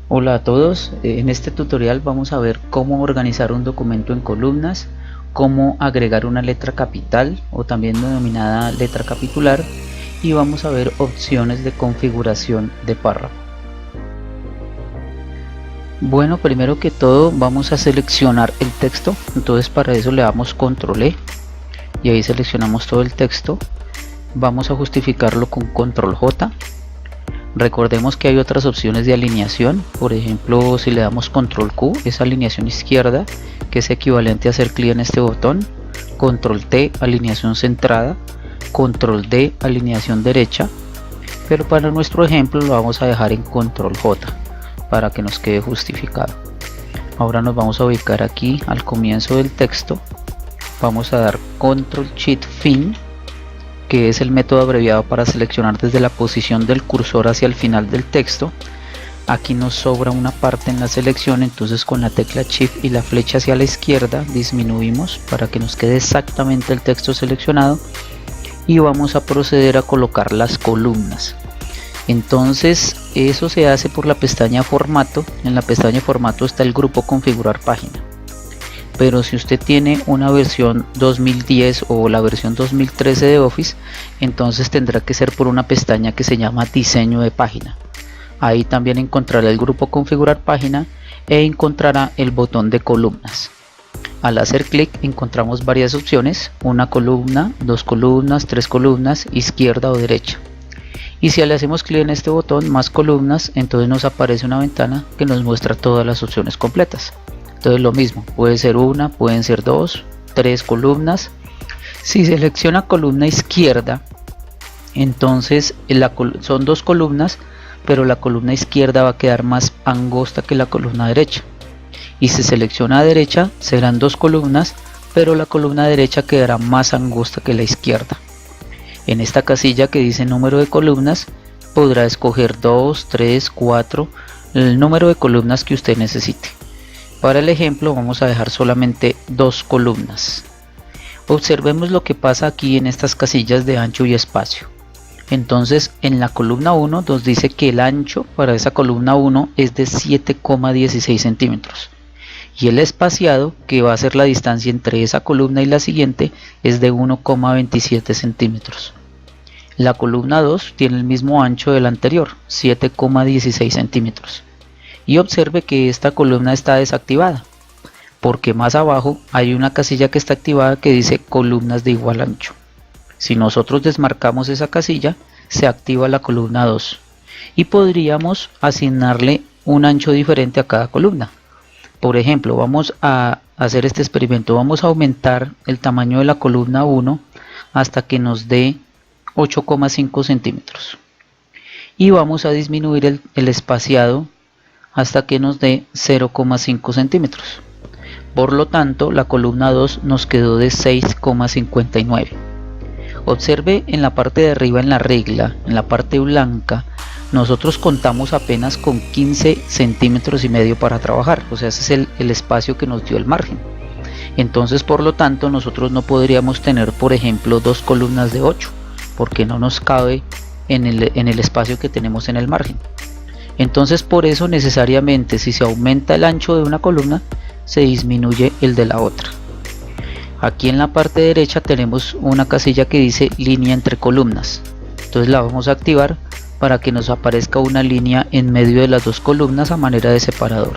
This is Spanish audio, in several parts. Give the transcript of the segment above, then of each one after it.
Hola a todos, en este tutorial vamos a ver cómo organizar un documento en columnas, cómo agregar una letra capital o también denominada letra capitular, y vamos a ver opciones de configuración de párrafo. Bueno, primero que todo vamos a seleccionar el texto, entonces para eso le damos control E y ahí seleccionamos todo el texto. Vamos a justificarlo con control J. Recordemos que hay otras opciones de alineación, por ejemplo si le damos control Q es alineación izquierda, que es equivalente a hacer clic en este botón, control T alineación centrada, control D alineación derecha, pero para nuestro ejemplo lo vamos a dejar en control J para que nos quede justificado. Ahora nos vamos a ubicar aquí al comienzo del texto, vamos a dar control shift fin, que es el método abreviado para seleccionar desde la posición del cursor hacia el final del texto. Aquí nos sobra una parte en la selección, entonces con la tecla Shift y la flecha hacia la izquierda disminuimos para que nos quede exactamente el texto seleccionado y vamos a proceder a colocar las columnas. Entonces eso se hace por la pestaña formato. En la pestaña formato está el grupo configurar página, pero si usted tiene una versión 2010 o la versión 2013 de Office, entonces tendrá que ser por una pestaña que se llama diseño de página. Ahí también encontrará el grupo configurar página e encontrará el botón de columnas. Al hacer clic encontramos varias opciones: una columna, dos columnas, tres columnas, izquierda o derecha. Y si le hacemos clic en este botón más columnas, entonces nos aparece una ventana que nos muestra todas las opciones completas. Entonces lo mismo, puede ser una, pueden ser dos, tres columnas. Si selecciona columna izquierda, entonces son dos columnas, pero la columna izquierda va a quedar más angosta que la columna derecha. Y si selecciona derecha, serán dos columnas, pero la columna derecha quedará más angosta que la izquierda. En esta casilla que dice número de columnas, podrá escoger 2, 3, 4, el número de columnas que usted necesite. Para el ejemplo vamos a dejar solamente dos columnas. Observemos lo que pasa aquí en estas casillas de ancho y espacio. Entonces en la columna 1 nos dice que el ancho para esa columna 1 es de 7,16 centímetros. Y el espaciado, que va a ser la distancia entre esa columna y la siguiente, es de 1,27 centímetros. La columna 2 tiene el mismo ancho del anterior, 7,16 centímetros. Y observe que esta columna está desactivada, porque más abajo hay una casilla que está activada que dice columnas de igual ancho. Si nosotros desmarcamos esa casilla, se activa la columna 2 y podríamos asignarle un ancho diferente a cada columna. Por ejemplo, vamos a hacer este experimento, vamos a aumentar el tamaño de la columna 1 hasta que nos dé 8,5 centímetros y vamos a disminuir el espaciado hasta que nos dé 0,5 centímetros. Por lo tanto, la columna 2 nos quedó de 6,59. Observe en la parte de arriba, en la regla, en la parte blanca, nosotros contamos apenas con 15 centímetros y medio para trabajar, o sea, ese es el espacio que nos dio el margen. Entonces, por lo tanto, nosotros no podríamos tener, por ejemplo, dos columnas de 8, porque no nos cabe en el espacio que tenemos en el margen. Entonces, por eso necesariamente, si se aumenta el ancho de una columna, se disminuye el de la otra. Aquí en la parte derecha tenemos una casilla que dice línea entre columnas, entonces la vamos a activar para que nos aparezca una línea en medio de las dos columnas a manera de separador.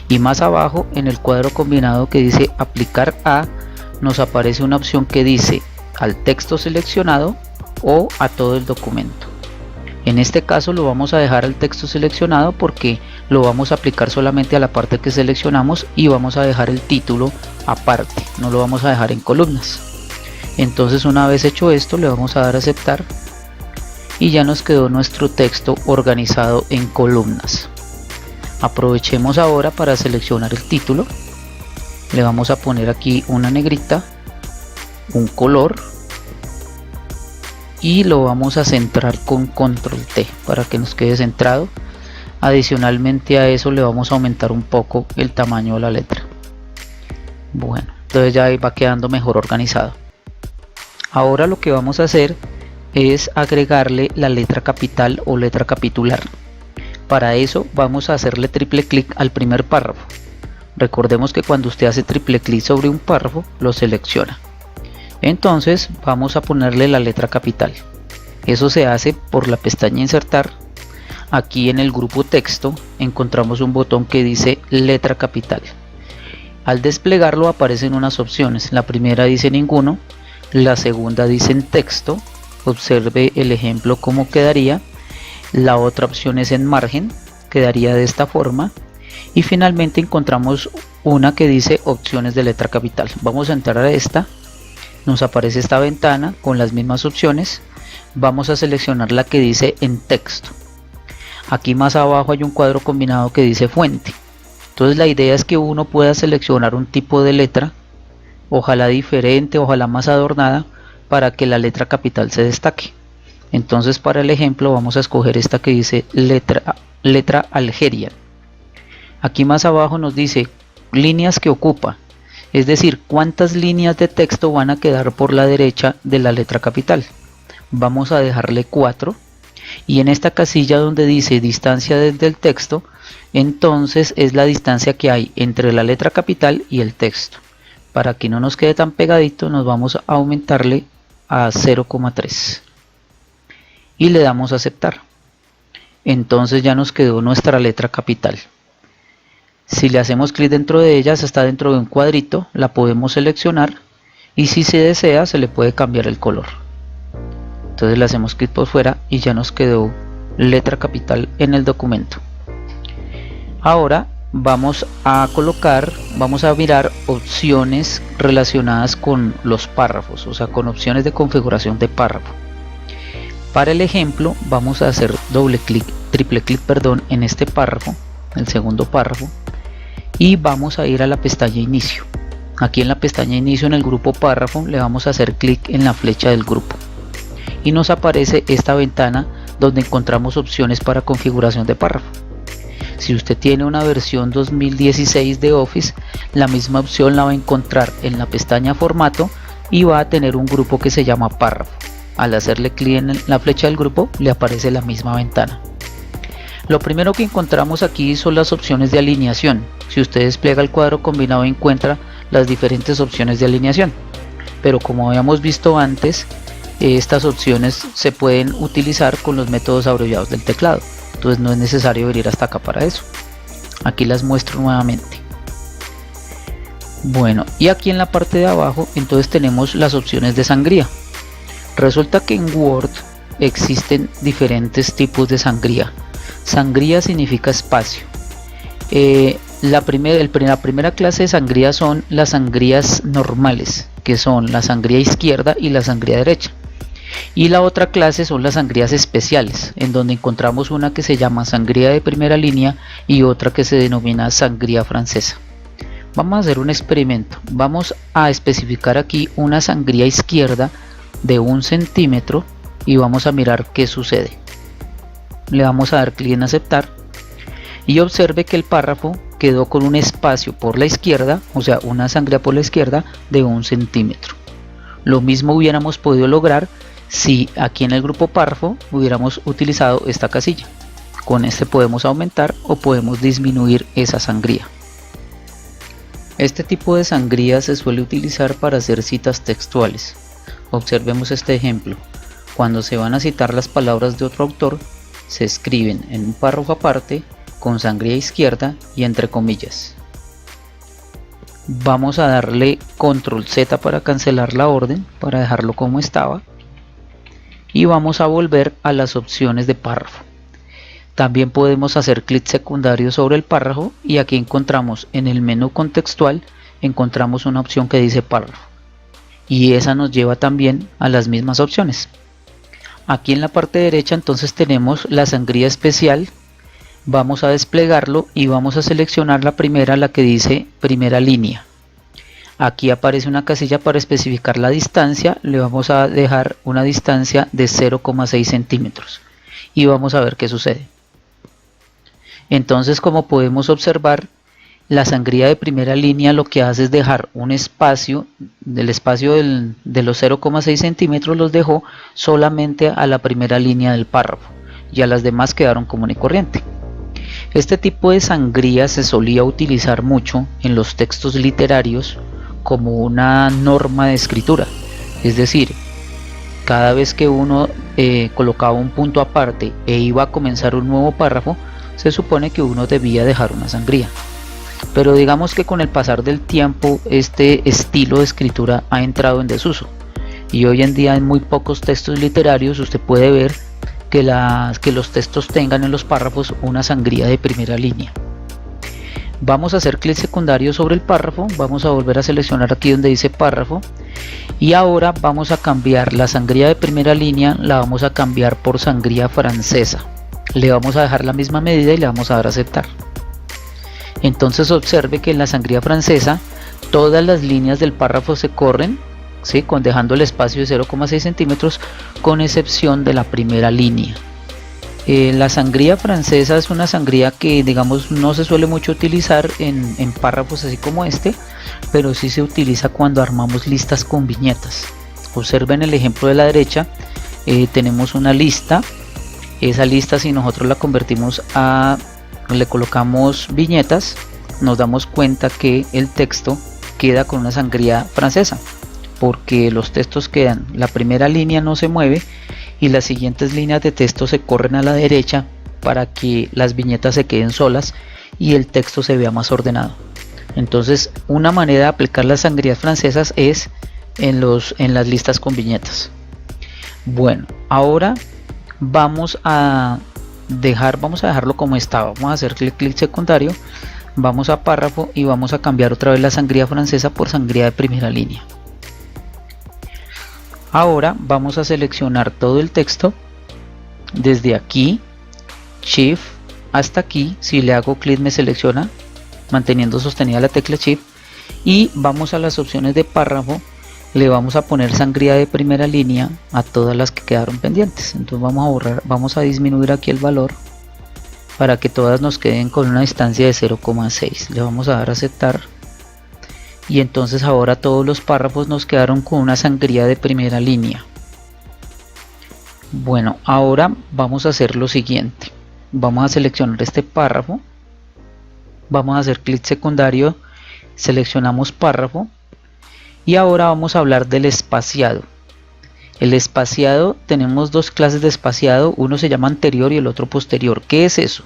Y más abajo en el cuadro combinado que dice aplicar a, nos aparece una opción que dice al texto seleccionado o a todo el documento. En este caso lo vamos a dejar al texto seleccionado porque lo vamos a aplicar solamente a la parte que seleccionamos y vamos a dejar el título aparte, no lo vamos a dejar en columnas. Entonces una vez hecho esto le vamos a dar a aceptar y ya nos quedó nuestro texto organizado en columnas. Aprovechemos ahora para seleccionar el título, le vamos a poner aquí una negrita, un color y lo vamos a centrar con control T para que nos quede centrado. Adicionalmente a eso le vamos a aumentar un poco el tamaño de la letra. Bueno, entonces ya va quedando mejor organizado. Ahora lo que vamos a hacer es agregarle la letra capital o letra capitular. Para eso vamos a hacerle triple clic al primer párrafo. Recordemos que cuando usted hace triple clic sobre un párrafo, lo selecciona. Entonces vamos a ponerle la letra capital. Eso se hace por la pestaña insertar. Aquí en el grupo texto encontramos un botón que dice letra capital. Al desplegarlo aparecen unas opciones. La primera dice ninguno, la segunda dice en texto. Observe el ejemplo cómo quedaría. La otra opción es en margen, quedaría de esta forma. Y finalmente encontramos una que dice opciones de letra capital. Vamos a entrar a esta. Nos aparece esta ventana con las mismas opciones. Vamos a seleccionar la que dice en texto. Aquí más abajo hay un cuadro combinado que dice fuente. Entonces la idea es que uno pueda seleccionar un tipo de letra, ojalá diferente, ojalá más adornada, para que la letra capital se destaque. Entonces para el ejemplo vamos a escoger esta que dice letra Algerian. Aquí más abajo nos dice líneas que ocupa, es decir, cuántas líneas de texto van a quedar por la derecha de la letra capital. Vamos a dejarle 4 y en esta casilla donde dice distancia desde el texto, entonces es la distancia que hay entre la letra capital y el texto. Para que no nos quede tan pegadito, nos vamos a aumentarle a 0,3 y le damos a aceptar. Entonces ya nos quedó nuestra letra capital. Si le hacemos clic dentro de ella, está dentro de un cuadrito, la podemos seleccionar y si se desea se le puede cambiar el color. Entonces le hacemos clic por fuera y ya nos quedó letra capital en el documento. Ahora vamos a mirar opciones relacionadas con los párrafos, o sea, con opciones de configuración de párrafo. Para el ejemplo vamos a hacer triple clic en este párrafo, el segundo párrafo, y vamos a ir a la pestaña inicio. Aquí en la pestaña inicio, en el grupo párrafo, le vamos a hacer clic en la flecha del grupo y nos aparece esta ventana donde encontramos opciones para configuración de párrafo. Si usted tiene una versión 2016 de Office, la misma opción la va a encontrar en la pestaña formato y va a tener un grupo que se llama párrafo. Al hacerle clic en la flecha del grupo le aparece la misma ventana. Lo primero que encontramos aquí son las opciones de alineación. Si usted despliega el cuadro combinado encuentra las diferentes opciones de alineación, pero como habíamos visto antes, estas opciones se pueden utilizar con los métodos abreviados del teclado, entonces no es necesario venir hasta acá para eso. Aquí las muestro nuevamente. Bueno, y aquí en la parte de abajo entonces tenemos las opciones de sangría. Resulta que en Word existen diferentes tipos de sangría. Sangría significa espacio. La primera clase de sangría son las sangrías normales, que son la sangría izquierda y la sangría derecha. Y la otra clase son las sangrías especiales, en donde encontramos una que se llama sangría de primera línea y otra que se denomina sangría francesa. Vamos a hacer un experimento. Vamos a especificar aquí una sangría izquierda de 1 centímetro y vamos a mirar qué sucede. Le vamos a dar clic en aceptar y observe que el párrafo quedó con un espacio por la izquierda, o sea, una sangría por la izquierda de 1 centímetro. Lo mismo hubiéramos podido lograr si aquí en el grupo párrafo hubiéramos utilizado esta casilla. Con este podemos aumentar o podemos disminuir esa sangría. Este tipo de sangría se suele utilizar para hacer citas textuales. Observemos este ejemplo. Cuando se van a citar las palabras de otro autor, se escriben en un párrafo aparte con sangría izquierda y entre comillas. Vamos a darle control Z para cancelar la orden, para dejarlo como estaba, y vamos a volver a las opciones de párrafo. También podemos hacer clic secundario sobre el párrafo y aquí encontramos en el menú contextual encontramos una opción que dice párrafo y esa nos lleva también a las mismas opciones. Aquí en la parte derecha entonces tenemos la sangría especial. Vamos a desplegarlo y vamos a seleccionar la primera, la que dice primera línea. Aquí aparece una casilla para especificar la distancia. Le vamos a dejar una distancia de 0,6 centímetros y vamos a ver qué sucede. Entonces, como podemos observar, la sangría de primera línea lo que hace es dejar un espacio, del espacio de los 0,6 centímetros los dejó solamente a la primera línea del párrafo y a las demás quedaron común y corriente. Este tipo de sangría se solía utilizar mucho en los textos literarios como una norma de escritura, es decir, cada vez que uno colocaba un punto aparte e iba a comenzar un nuevo párrafo, se supone que uno debía dejar una sangría. Pero digamos que con el pasar del tiempo este estilo de escritura ha entrado en desuso y hoy en día en muy pocos textos literarios usted puede ver que los textos tengan en los párrafos una sangría de primera línea. Vamos a hacer clic secundario sobre el párrafo, vamos a volver a seleccionar aquí donde dice párrafo y ahora vamos a cambiar la sangría de primera línea, la vamos a cambiar por sangría francesa. Le vamos a dejar la misma medida y le vamos a dar a aceptar. Entonces observe que en la sangría francesa todas las líneas del párrafo se corren, ¿sí?, dejando el espacio de 0,6 centímetros con excepción de la primera línea. La sangría francesa es una sangría que digamos no se suele mucho utilizar en párrafos así como este, pero sí se utiliza cuando armamos listas con viñetas. Observen el ejemplo de la derecha, tenemos una lista. Esa lista, si nosotros la convertimos le colocamos viñetas, nos damos cuenta que el texto queda con una sangría francesa, porque los textos quedan, la primera línea no se mueve y las siguientes líneas de texto se corren a la derecha para que las viñetas se queden solas y el texto se vea más ordenado. Entonces una manera de aplicar las sangrías francesas es en las listas con viñetas. Bueno, ahora vamos a dejarlo como estaba. Vamos a hacer clic secundario, vamos a párrafo y vamos a cambiar otra vez la sangría francesa por sangría de primera línea. Ahora vamos a seleccionar todo el texto desde aquí, Shift hasta aquí. Si le hago clic me selecciona manteniendo sostenida la tecla Shift y vamos a las opciones de párrafo, le vamos a poner sangría de primera línea a todas las que quedaron pendientes. Entonces vamos a disminuir aquí el valor para que todas nos queden con una distancia de 0,6. Le vamos a dar a aceptar y entonces ahora todos los párrafos nos quedaron con una sangría de primera línea. Bueno, ahora vamos a hacer lo siguiente. Vamos a seleccionar este párrafo, vamos a hacer clic secundario, seleccionamos párrafo y ahora vamos a hablar del espaciado. El espaciado, tenemos dos clases de espaciado, uno se llama anterior y el otro posterior. ¿Qué es eso?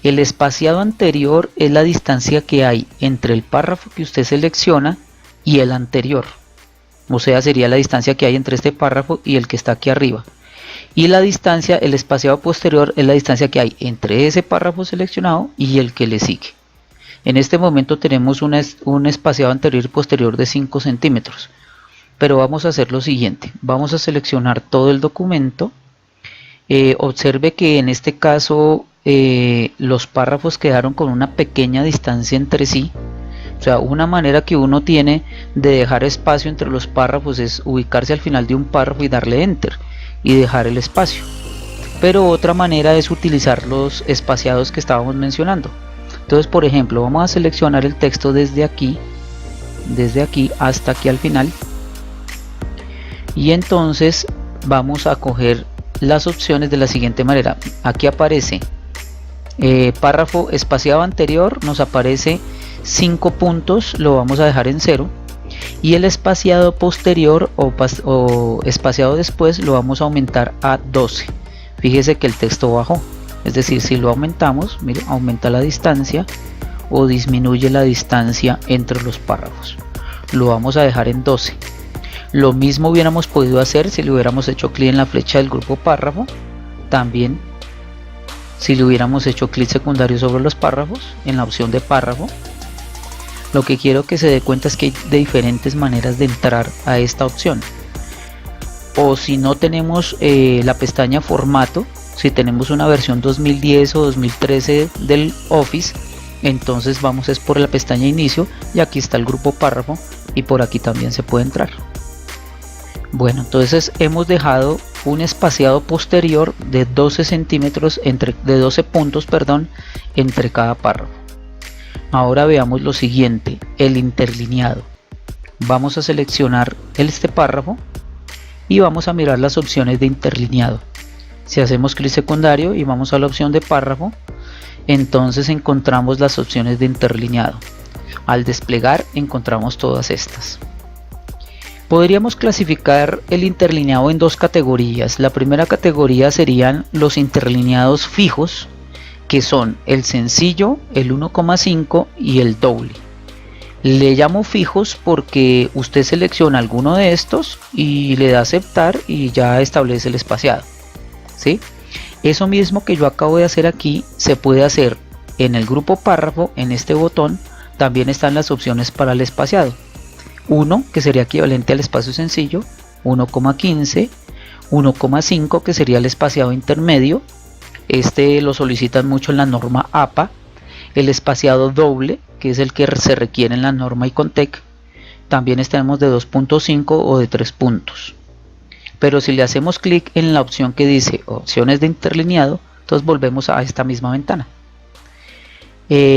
El espaciado anterior es la distancia que hay entre el párrafo que usted selecciona y el anterior. O sea, sería la distancia que hay entre este párrafo y el que está aquí arriba. Y la distancia, el espaciado posterior, es la distancia que hay entre ese párrafo seleccionado y el que le sigue. En este momento tenemos un espaciado anterior y posterior de 5 centímetros. Pero vamos a hacer lo siguiente. Vamos a seleccionar todo el documento. Observe que en este caso los párrafos quedaron con una pequeña distancia entre sí. O sea, una manera que uno tiene de dejar espacio entre los párrafos es ubicarse al final de un párrafo y darle enter y dejar el espacio. Pero otra manera es utilizar los espaciados que estábamos mencionando. Entonces, por ejemplo, vamos a seleccionar el texto desde aquí hasta aquí al final. Y entonces vamos a coger las opciones de la siguiente manera. Aquí aparece párrafo espaciado anterior, nos aparece 5 puntos, lo vamos a dejar en 0. Y el espaciado posterior o espaciado después lo vamos a aumentar a 12. Fíjese que el texto bajó. Es decir, si lo aumentamos, mire, aumenta la distancia o disminuye la distancia entre los párrafos. Lo vamos a dejar en 12. Lo mismo hubiéramos podido hacer si le hubiéramos hecho clic en la flecha del grupo párrafo. También si le hubiéramos hecho clic secundario sobre los párrafos en la opción de párrafo. Lo que quiero que se dé cuenta es que hay de diferentes maneras de entrar a esta opción. O si no tenemos la pestaña formato, si tenemos una versión 2010 o 2013 del Office, entonces vamos es por la pestaña inicio y aquí está el grupo párrafo y por aquí también se puede entrar. Bueno, entonces hemos dejado un espaciado posterior de 12 centímetros de 12 puntos, entre cada párrafo. Ahora veamos lo siguiente, el interlineado. Vamos a seleccionar este párrafo y vamos a mirar las opciones de interlineado. Si hacemos clic secundario y vamos a la opción de párrafo, entonces encontramos las opciones de interlineado. Al desplegar encontramos todas estas. Podríamos clasificar el interlineado en dos categorías. La primera categoría serían los interlineados fijos, que son el sencillo, el 1,5 y el doble. Le llamo fijos porque usted selecciona alguno de estos y le da aceptar y ya establece el espaciado, ¿sí? Eso mismo que yo acabo de hacer aquí se puede hacer en el grupo párrafo. En este botón también están las opciones para el espaciado. 1, que sería equivalente al espacio sencillo, 1,15, 1,5, que sería el espaciado intermedio. Este lo solicitan mucho en la norma APA. El espaciado doble, que es el que se requiere en la norma ICONTEC. También tenemos de 2.5 o de 3 puntos. Pero si le hacemos clic en la opción que dice opciones de interlineado, entonces volvemos a esta misma ventana.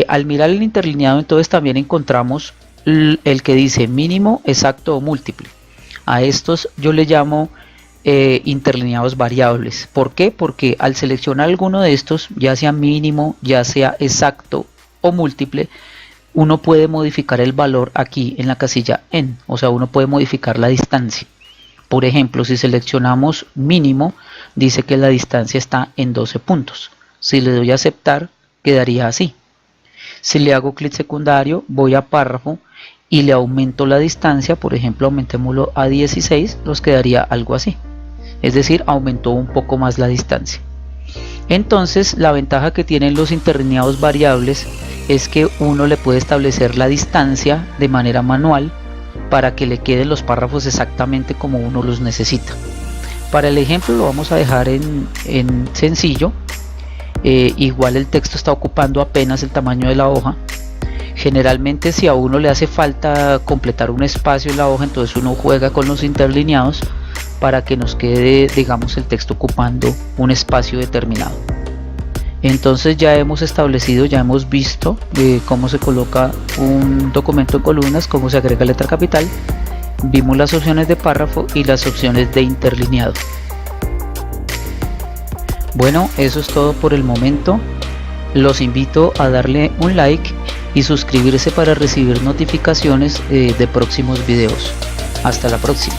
Al mirar el interlineado, entonces también encontramos el que dice mínimo, exacto o múltiple. A estos yo le llamo interlineados variables. ¿Por qué? Porque al seleccionar alguno de estos, ya sea mínimo, ya sea exacto o múltiple, uno puede modificar el valor aquí en la casilla en, o sea, uno puede modificar la distancia. Por ejemplo, si seleccionamos mínimo, dice que la distancia está en 12 puntos. Si le doy a aceptar, quedaría así. Si le hago clic secundario, voy a párrafo y le aumento la distancia, por ejemplo, aumentémoslo a 16, nos quedaría algo así. Es decir, aumentó un poco más la distancia. Entonces, la ventaja que tienen los interlineados variables es que uno le puede establecer la distancia de manera manual para que le queden los párrafos exactamente como uno los necesita. Para el ejemplo lo vamos a dejar en sencillo. Igual el texto está ocupando apenas el tamaño de la hoja. Generalmente, si a uno le hace falta completar un espacio en la hoja, entonces uno juega con los interlineados para que nos quede, digamos, el texto ocupando un espacio determinado. Entonces ya hemos establecido, ya hemos visto cómo se coloca un documento en columnas, cómo se agrega letra capital. Vimos las opciones de párrafo y las opciones de interlineado. Bueno, eso es todo por el momento. Los invito a darle un like y suscribirse para recibir notificaciones de próximos videos. Hasta la próxima.